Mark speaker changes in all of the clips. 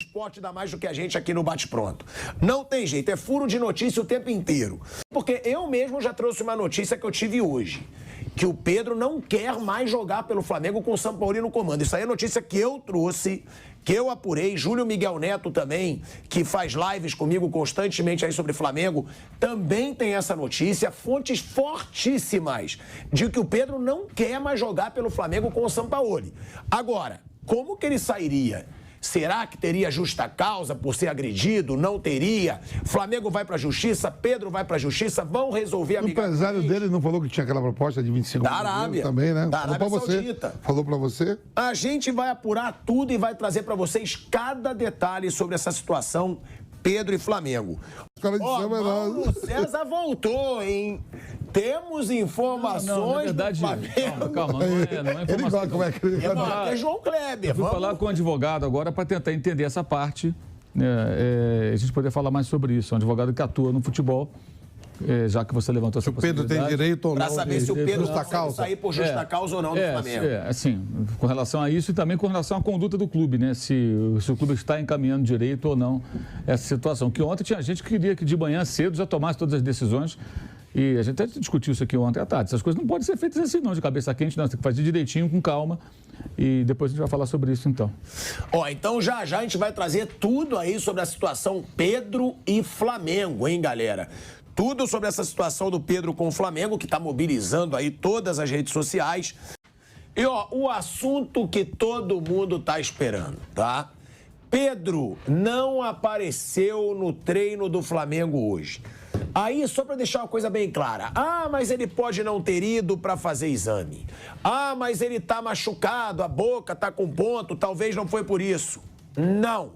Speaker 1: esporte dá mais do que a gente aqui no Bate-Pronto. Não tem jeito, é furo de notícia o tempo inteiro. Porque eu mesmo já trouxe uma notícia que eu tive hoje, que o Pedro não quer mais jogar pelo Flamengo com o Sampaoli no comando. Isso aí é notícia que eu trouxe, que eu apurei. Júlio Miguel Neto também, que faz lives comigo constantemente aí sobre Flamengo, também tem essa notícia. Fontes fortíssimas de que o Pedro não quer mais jogar pelo Flamengo com o Sampaoli. Agora, como que ele sairia? Será que teria justa causa por ser agredido? Não teria. Flamengo vai pra justiça, Pedro vai pra justiça, vão resolver a
Speaker 2: O empresário dele não falou que tinha aquela proposta de 25
Speaker 1: da Arábia
Speaker 2: também, né?
Speaker 1: Da Arábia Saudita.
Speaker 2: Falou pra você?
Speaker 1: A gente vai apurar tudo e vai trazer pra vocês cada detalhe sobre essa situação Pedro e Flamengo. Mauro César voltou, hein? Temos informações
Speaker 3: na verdade,
Speaker 1: do Flamengo.
Speaker 3: Calma, não é informação.
Speaker 2: Como é que ele
Speaker 1: é João Kleber.
Speaker 3: Eu vou falar com o advogado agora para tentar entender essa parte. A gente poder falar mais sobre isso. Um advogado que atua no futebol, já que você levantou essa possibilidade.
Speaker 2: O Pedro tem direito ou não?
Speaker 1: Para saber se o Pedro consegue sair por justa causa ou não do Flamengo.
Speaker 3: Assim, com relação a isso e também com relação à conduta do clube, né? Se o clube está encaminhando direito ou não essa situação. Que ontem tinha gente que queria que de manhã cedo já tomasse todas as decisões. E a gente até discutiu isso aqui ontem à tarde. Essas coisas não podem ser feitas assim, não, de cabeça quente, não. Você tem que fazer direitinho, com calma. E depois a gente vai falar sobre isso, então.
Speaker 1: Então já a gente vai trazer tudo aí sobre a situação Pedro e Flamengo, hein, galera? Tudo sobre essa situação do Pedro com o Flamengo, que está mobilizando aí todas as redes sociais. E, o assunto que todo mundo tá esperando, tá? Pedro não apareceu no treino do Flamengo hoje. Aí, só para deixar uma coisa bem clara. Mas ele pode não ter ido para fazer exame. Mas ele tá machucado, a boca tá com ponto, talvez não foi por isso. Não.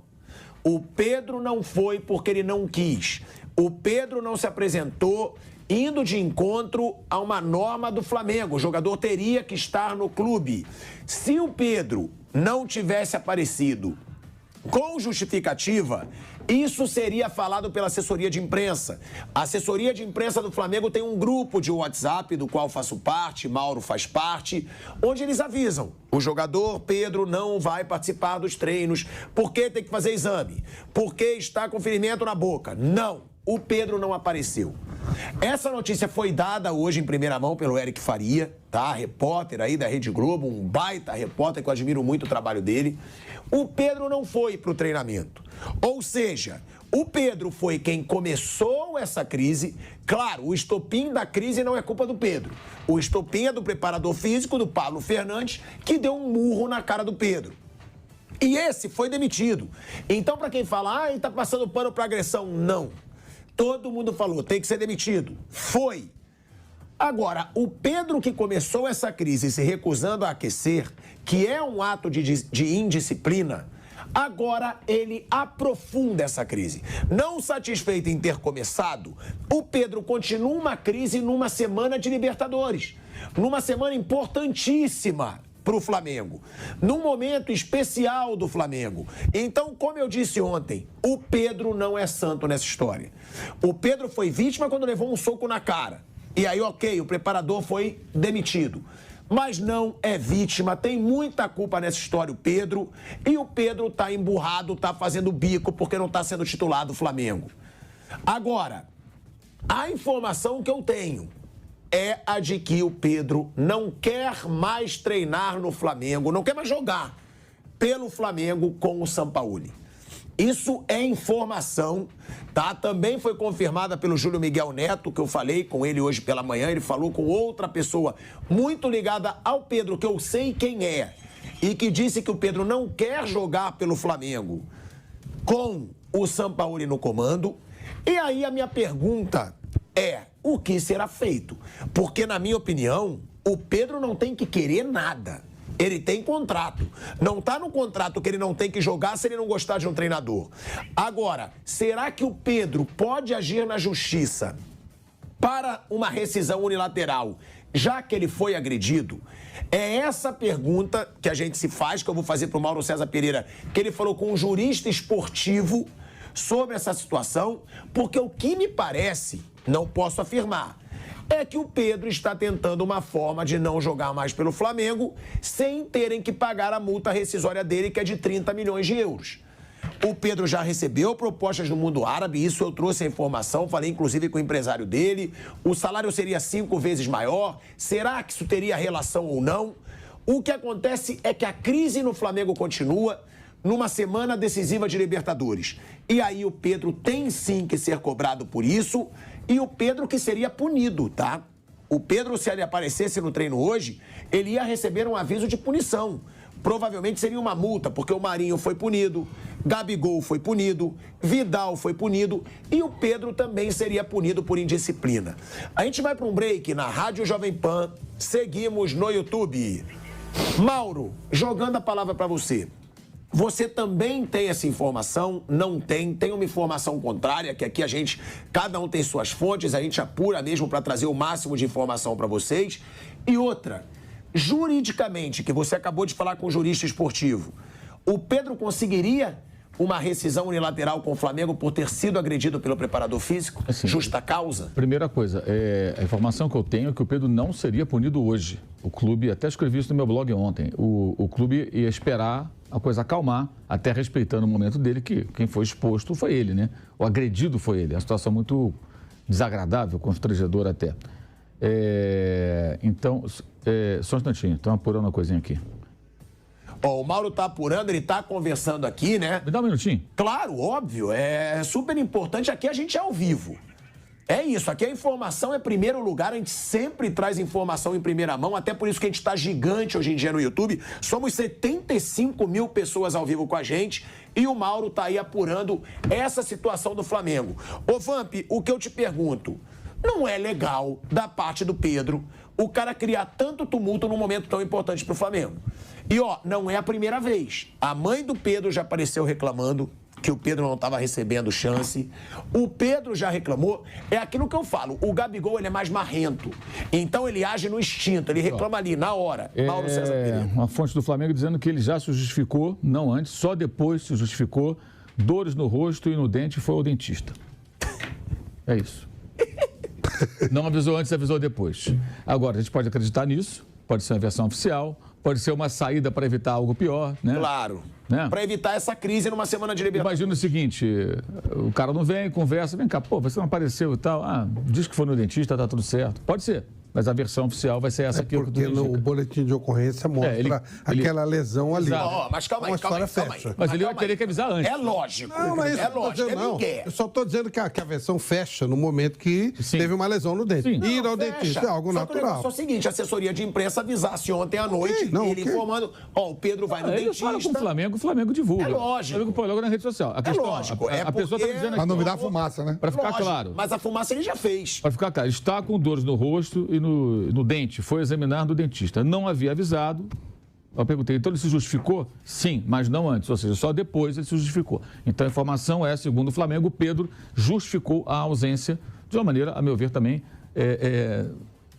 Speaker 1: O Pedro não foi porque ele não quis. O Pedro não se apresentou indo de encontro a uma norma do Flamengo. O jogador teria que estar no clube. Se o Pedro não tivesse aparecido com justificativa, isso seria falado pela assessoria de imprensa. A assessoria de imprensa do Flamengo tem um grupo de WhatsApp, do qual faço parte, Mauro faz parte, onde eles avisam: o jogador Pedro não vai participar dos treinos, porque tem que fazer exame, porque está com ferimento na boca. Não, o Pedro não apareceu. Essa notícia foi dada hoje em primeira mão pelo Eric Faria, tá? Repórter aí da Rede Globo, um baita repórter que eu admiro muito o trabalho dele. O Pedro não foi para o treinamento. Ou seja, o Pedro foi quem começou essa crise. Claro, o estopim da crise não é culpa do Pedro. O estopim é do preparador físico, do Paulo Fernandes, que deu um murro na cara do Pedro. E esse foi demitido. Então, para quem fala, ele tá passando pano para agressão, não. Todo mundo falou, tem que ser demitido. Foi. Agora, o Pedro que começou essa crise se recusando a aquecer, que é um ato de indisciplina, agora ele aprofunda essa crise. Não satisfeito em ter começado, o Pedro continua uma crise numa semana de Libertadores. Numa semana importantíssima para o Flamengo, num momento especial do Flamengo. Então, como eu disse ontem, o Pedro não é santo nessa história. O Pedro foi vítima quando levou um soco na cara. E aí, ok, o preparador foi demitido. Mas não é vítima, tem muita culpa nessa história o Pedro. E o Pedro tá emburrado, tá fazendo bico porque não tá sendo titular do Flamengo. Agora, a informação que eu tenho é a de que o Pedro não quer mais treinar no Flamengo, não quer mais jogar pelo Flamengo com o Sampaoli. Isso é informação, tá? Também foi confirmada pelo Júlio Miguel Neto, que eu falei com ele hoje pela manhã. Ele falou com outra pessoa muito ligada ao Pedro, que eu sei quem é, e que disse que o Pedro não quer jogar pelo Flamengo com o Sampaoli no comando. E aí a minha pergunta é: o que será feito? Porque, na minha opinião, o Pedro não tem que querer nada. Ele tem contrato. Não está no contrato que ele não tem que jogar se ele não gostar de um treinador. Agora, será que o Pedro pode agir na justiça para uma rescisão unilateral, já que ele foi agredido? É essa pergunta que a gente se faz, que eu vou fazer para o Mauro César Pereira, que ele falou com um jurista esportivo sobre essa situação, porque o que me parece, não posso afirmar, é que o Pedro está tentando uma forma de não jogar mais pelo Flamengo sem terem que pagar a multa rescisória dele, que é de 30 milhões de euros. O Pedro já recebeu propostas no mundo árabe, isso eu trouxe a informação, falei inclusive com o empresário dele. O salário seria 5 vezes maior. Será que isso teria relação ou não? O que acontece é que a crise no Flamengo continua numa semana decisiva de Libertadores. E aí o Pedro tem sim que ser cobrado por isso e o Pedro que seria punido, tá? O Pedro, se ele aparecesse no treino hoje, ele ia receber um aviso de punição. Provavelmente seria uma multa, porque o Marinho foi punido, Gabigol foi punido, Vidal foi punido e o Pedro também seria punido por indisciplina. A gente vai para um break na Rádio Jovem Pan, seguimos no YouTube. Mauro, jogando a palavra para você. Você também tem essa informação? Não tem? Tem uma informação contrária, que aqui cada um tem suas fontes, a gente apura mesmo para trazer o máximo de informação para vocês. E outra, juridicamente, que você acabou de falar com o jurista esportivo, o Pedro conseguiria uma rescisão unilateral com o Flamengo por ter sido agredido pelo preparador físico?
Speaker 3: Assim,
Speaker 1: justa causa?
Speaker 3: Primeira coisa, a informação que eu tenho é que o Pedro não seria punido hoje. O clube, até escrevi isso no meu blog ontem, o clube ia esperar a coisa acalmar, até respeitando o momento dele, que quem foi exposto foi ele, né? O agredido foi ele. É uma situação muito desagradável, constrangedora até. Então, só um instantinho, estão apurando uma coisinha aqui.
Speaker 1: O Mauro tá apurando, ele tá conversando aqui, né?
Speaker 3: Me dá um minutinho.
Speaker 1: Claro, óbvio, é super importante. Aqui a gente é ao vivo. É isso, aqui a informação é primeiro lugar, a gente sempre traz informação em primeira mão, até por isso que a gente está gigante hoje em dia no YouTube. Somos 75 mil pessoas ao vivo com a gente e o Mauro tá aí apurando essa situação do Flamengo. Ô Vamp, o que eu te pergunto, não é legal da parte do Pedro o cara criar tanto tumulto num momento tão importante pro Flamengo. E ó, não é a primeira vez. A mãe do Pedro já apareceu reclamando que o Pedro não estava recebendo chance. O Pedro já reclamou. É aquilo que eu falo. O Gabigol, ele é mais marrento. Então, ele age no instinto. Ele reclama ali, na hora. Mauro César Pereira.
Speaker 3: Uma fonte do Flamengo dizendo que ele já se justificou, não antes, só depois se justificou. Dores no rosto e no dente, foi ao dentista. É isso. Não avisou antes, avisou depois. Agora, a gente pode acreditar nisso. Pode ser uma versão oficial. Pode ser uma saída para evitar algo pior, né?
Speaker 1: Claro.
Speaker 3: Né?
Speaker 1: Para evitar essa crise numa semana de Libertadores.
Speaker 3: Imagina o seguinte, o cara não vem, conversa, vem cá, pô, você não apareceu e tal. Ah, diz que foi no dentista, tá tudo certo. Pode ser, mas a versão oficial vai ser essa aqui.
Speaker 4: Porque o boletim de ocorrência mostra aquela lesão ali.
Speaker 1: Mas calma aí.
Speaker 3: Mas ele vai ter que avisar antes.
Speaker 1: É lógico.
Speaker 4: Não, mas
Speaker 1: é lógico.
Speaker 4: Eu só estou dizendo que a versão fecha no momento que teve uma lesão no dente.
Speaker 3: Sim.
Speaker 4: Ir ao dentista é algo natural.
Speaker 1: Só o seguinte, a assessoria de imprensa avisasse ontem à noite, informando, o Pedro vai no dentista.
Speaker 3: Ele fala com o Flamengo divulga.
Speaker 1: É lógico.
Speaker 3: O Flamengo põe logo na rede social. A questão,
Speaker 1: lógico.
Speaker 3: A pessoa está dizendo aqui.
Speaker 2: Pra não virar fumaça, né?
Speaker 3: Para ficar claro.
Speaker 1: Mas a fumaça ele já fez.
Speaker 3: Para ficar claro, está com dores no rosto e no dente. Foi examinar no dentista. Não havia avisado. Eu perguntei, então ele se justificou? Sim, mas não antes, ou seja, só depois ele se justificou. Então a informação é, segundo o Flamengo, o Pedro justificou a ausência de uma maneira, a meu ver, também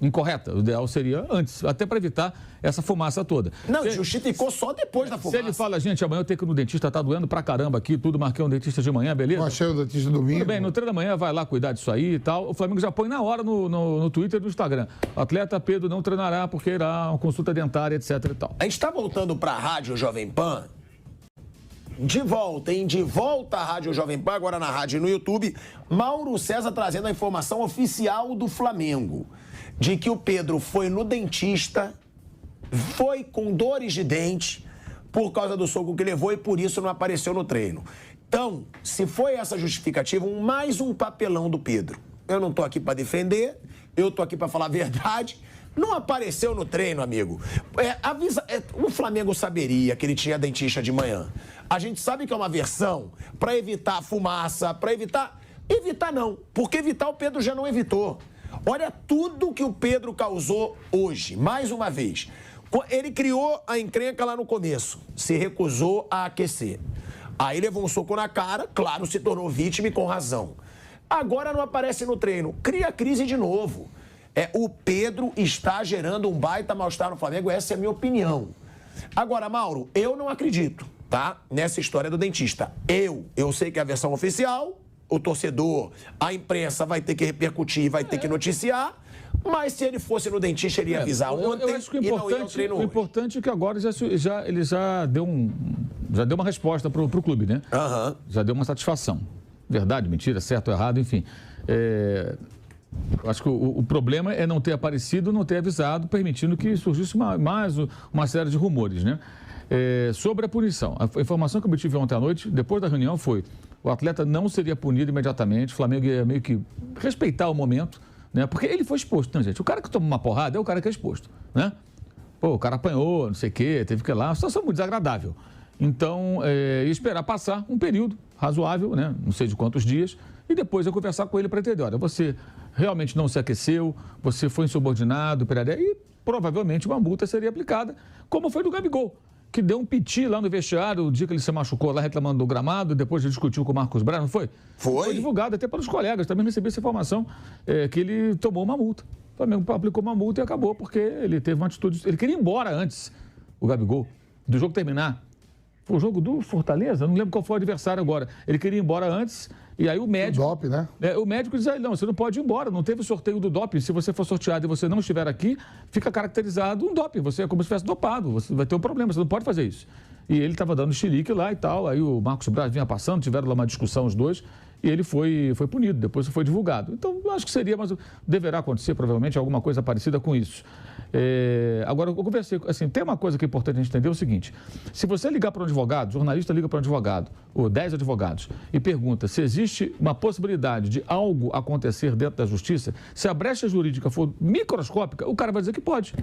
Speaker 3: incorreta. O ideal seria antes, até para evitar essa fumaça toda.
Speaker 1: Não, justificou só depois da fumaça.
Speaker 3: Se ele fala, gente, amanhã eu tenho que ir no dentista, tá doendo pra caramba aqui, tudo, marquei um dentista de manhã, beleza?
Speaker 2: Eu achei o dentista domingo.
Speaker 3: Tudo bem, no treino da manhã vai lá cuidar disso aí e tal. O Flamengo já põe na hora no Twitter e no Instagram. O atleta Pedro não treinará porque irá uma consulta dentária, etc e tal.
Speaker 1: A gente tá voltando pra Rádio Jovem Pan. De volta, hein? De volta à Rádio Jovem Pan, agora na rádio e no YouTube. Mauro César trazendo a informação oficial do Flamengo. De que o Pedro foi no dentista, foi com dores de dente por causa do soco que levou e por isso não apareceu no treino. Então, se foi essa justificativa, mais um papelão do Pedro. Eu não tô aqui para defender, eu tô aqui para falar a verdade. Não apareceu no treino, amigo. O Flamengo saberia que ele tinha dentista de manhã. A gente sabe que é uma versão para evitar a fumaça, para evitar... Evitar não, porque evitar o Pedro já não evitou. Olha tudo que o Pedro causou hoje, mais uma vez. Ele criou a encrenca lá no começo, se recusou a aquecer. Aí levou um soco na cara, claro, se tornou vítima e com razão. Agora não aparece no treino, cria crise de novo. O Pedro está gerando um baita mal-estar no Flamengo, essa é a minha opinião. Agora, Mauro, eu não acredito, tá? Nessa história do dentista. Eu sei que é a versão oficial... O torcedor, a imprensa vai ter que repercutir, vai ter que noticiar, Mas se ele fosse no dentista, ele ia avisar ontem
Speaker 3: eu acho que
Speaker 1: e não ia ao treino hoje.
Speaker 3: importante é que agora ele já deu uma resposta para o clube, né? Já deu uma satisfação. Verdade, mentira, certo ou errado, enfim. Eu acho que o problema é não ter aparecido, não ter avisado, permitindo que surgisse mais uma série de rumores, né? Sobre a punição. A informação que eu obtive ontem à noite, depois da reunião, foi: o atleta não seria punido imediatamente, o Flamengo ia meio que respeitar o momento, né? Porque ele foi exposto, né, gente? O cara que toma uma porrada é o cara que é exposto, né? Pô, o cara apanhou, não sei o quê, teve que ir lá, uma situação muito desagradável. Então, ia esperar passar um período razoável, né? Não sei de quantos dias, e depois eu conversar com ele para entender: olha, você realmente não se aqueceu, você foi insubordinado, e provavelmente uma multa seria aplicada, como foi do Gabigol, que deu um piti lá no vestiário o dia que ele se machucou lá reclamando do gramado, depois ele discutiu com o Marcos Braz, não foi? Foi divulgado até pelos colegas, também recebi essa informação, que ele tomou uma multa. O Flamengo aplicou uma multa e acabou, porque ele teve uma atitude... Ele queria ir embora antes, o Gabigol, do jogo terminar. Foi o jogo do Fortaleza? Não lembro qual foi o adversário agora. Ele queria ir embora antes, e aí o médico...
Speaker 2: O doping, né?
Speaker 3: O médico diz: não, você não pode ir embora, não teve sorteio do doping. Se você for sorteado e você não estiver aqui, fica caracterizado um doping. Você é como se tivesse dopado, você vai ter um problema, você não pode fazer isso. E ele estava dando chilique lá e tal, aí o Marcos Braz vinha passando, tiveram lá uma discussão os dois, e ele foi punido, depois foi divulgado. Então, eu acho que seria, mas deverá acontecer provavelmente alguma coisa parecida com isso. Agora, eu conversei, assim, tem uma coisa que é importante a gente entender: é o seguinte: se você ligar para um advogado, jornalista liga para um advogado, ou 10 advogados, e pergunta se existe uma possibilidade de algo acontecer dentro da justiça, se a brecha jurídica for microscópica, o cara vai dizer que pode.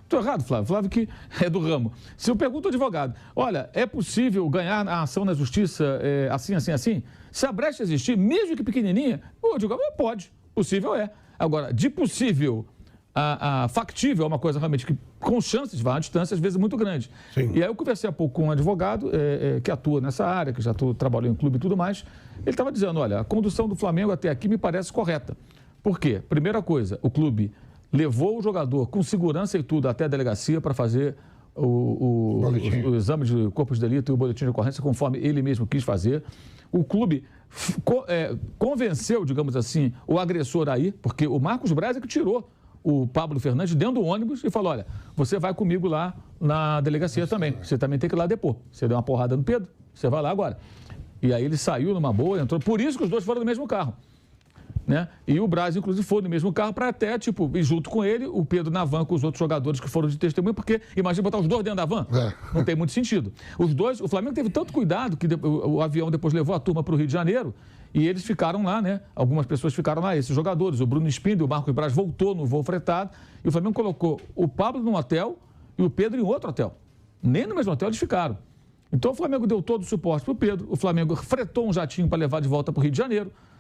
Speaker 3: Estou errado, Flávio? Flávio que é do ramo. Se eu pergunto ao advogado: olha, é possível ganhar a ação na justiça assim, assim, assim? Se a brecha existir, mesmo que pequenininha, o advogado pode. Possível é. Agora, de possível a factível é uma coisa realmente que, com chances, vai a uma distância às vezes muito grande.
Speaker 4: Sim.
Speaker 3: E aí eu conversei há pouco com um advogado que atua nessa área, que já trabalhou em clube e tudo mais. Ele estava dizendo: olha, a condução do Flamengo até aqui me parece correta. Por quê? Primeira coisa, o clube levou o jogador com segurança e tudo até a delegacia para fazer o exame de corpo de delito e o boletim de ocorrência, conforme ele mesmo quis fazer. O clube convenceu, digamos assim, o agressor aí, porque o Marcos Braz é que tirou o Pablo Fernandes dentro do ônibus e falou: olha, você vai comigo lá na delegacia também. Você também tem que ir lá depor. Você deu uma porrada no Pedro, você vai lá agora. E aí ele saiu numa boa, entrou. Por isso que os dois foram no mesmo carro, né? E o Braz, inclusive, foi no mesmo carro para até, ir junto com ele, o Pedro na van com os outros jogadores que foram de testemunha, porque imagina botar os dois dentro da van. Não tem muito sentido. Os dois, o Flamengo teve tanto cuidado que o avião depois levou a turma para o Rio de Janeiro e eles ficaram lá, né? Algumas pessoas ficaram lá, esses jogadores. O Bruno Spindel, o Marcos Braz voltou no voo fretado e o Flamengo colocou o Pablo num hotel e o Pedro em outro hotel. Nem no mesmo hotel eles ficaram. Então o Flamengo deu todo o suporte para o Pedro, o Flamengo fretou um jatinho para levar de volta para o Rio de Janeiro.